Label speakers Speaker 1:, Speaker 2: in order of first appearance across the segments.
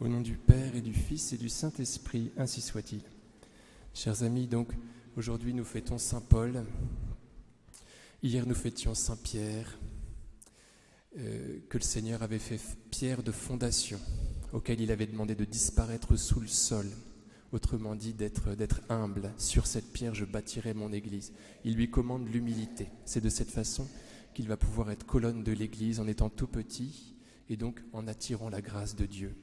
Speaker 1: Au nom du Père et du Fils et du Saint-Esprit, ainsi soit-il. Chers amis, donc, aujourd'hui nous fêtons Saint Paul. Hier nous fêtions Saint Pierre, que le Seigneur avait fait pierre de fondation, auquel il avait demandé de disparaître sous le sol. Autrement dit, d'être humble. Sur cette pierre, je bâtirai mon Église. Il lui commande l'humilité. C'est de cette façon qu'il va pouvoir être colonne de l'Église en étant tout petit et donc en attirant la grâce de Dieu.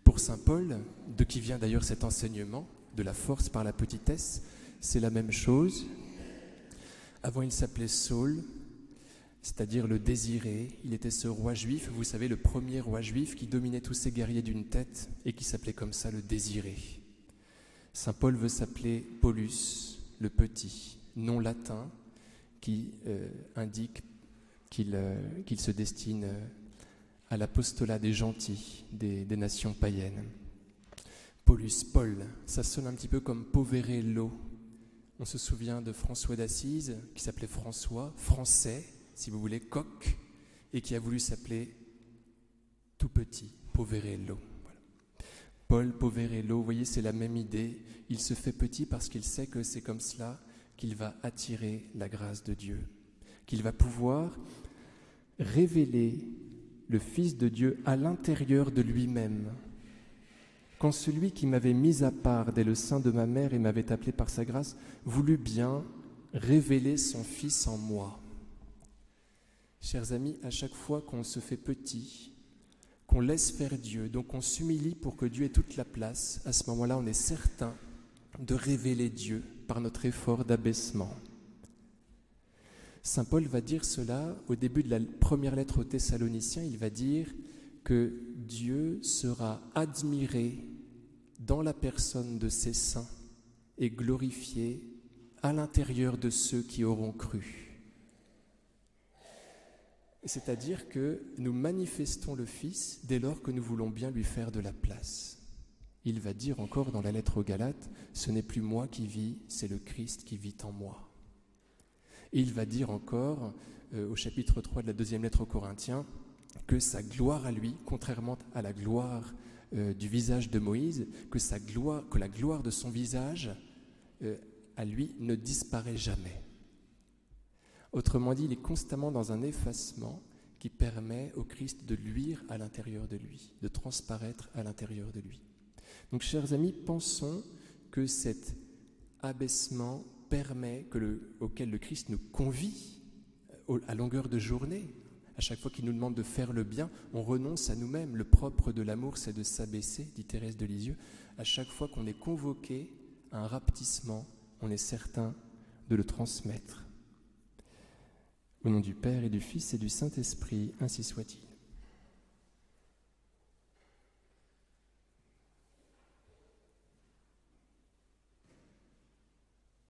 Speaker 1: Pour saint Paul, de qui vient d'ailleurs cet enseignement, de la force par la petitesse, c'est la même chose. Avant, il s'appelait Saul, c'est-à-dire le désiré. Il était ce roi juif, vous savez, le premier roi juif qui dominait tous ces guerriers d'une tête et qui s'appelait comme ça le désiré. Saint Paul veut s'appeler Paulus, le petit, nom latin qui indique qu'il se destine à l'apostolat des gentils, des nations païennes. Paulus, Paul, ça sonne un petit peu comme Poverello. On se souvient de François d'Assise, qui s'appelait François, français, si vous voulez, coq, et qui a voulu s'appeler tout petit, Poverello. Voilà. Paul, Poverello, vous voyez, c'est la même idée. Il se fait petit parce qu'il sait que c'est comme cela qu'il va attirer la grâce de Dieu, qu'il va pouvoir révéler le Fils de Dieu à l'intérieur de lui-même. Quand celui qui m'avait mis à part dès le sein de ma mère et m'avait appelé par sa grâce, voulut bien révéler son Fils en moi. Chers amis, à chaque fois qu'on se fait petit, qu'on laisse faire Dieu, donc on s'humilie pour que Dieu ait toute la place, à ce moment-là, on est certain de révéler Dieu par notre effort d'abaissement. Saint Paul va dire cela au début de la première lettre aux Thessaloniciens. Il va dire que Dieu sera admiré dans la personne de ses saints et glorifié à l'intérieur de ceux qui auront cru. C'est-à-dire que nous manifestons le Fils dès lors que nous voulons bien lui faire de la place. Il va dire encore dans la lettre aux Galates, « Ce n'est plus moi qui vis, c'est le Christ qui vit en moi ». Et il va dire encore, au chapitre 3 de la deuxième lettre aux Corinthiens, que sa gloire à lui, contrairement à la gloire du visage de Moïse, que la gloire de son visage à lui ne disparaît jamais. Autrement dit, il est constamment dans un effacement qui permet au Christ de luire à l'intérieur de lui, de transparaître à l'intérieur de lui. Donc, chers amis, pensons que cet abaissement permet auquel le Christ nous convie à longueur de journée. À chaque fois qu'il nous demande de faire le bien, on renonce à nous-mêmes. Le propre de l'amour, c'est de s'abaisser, dit Thérèse de Lisieux. À chaque fois qu'on est convoqué à un rapetissement, on est certain de le transmettre. Au nom du Père et du Fils et du Saint-Esprit, ainsi soit-il.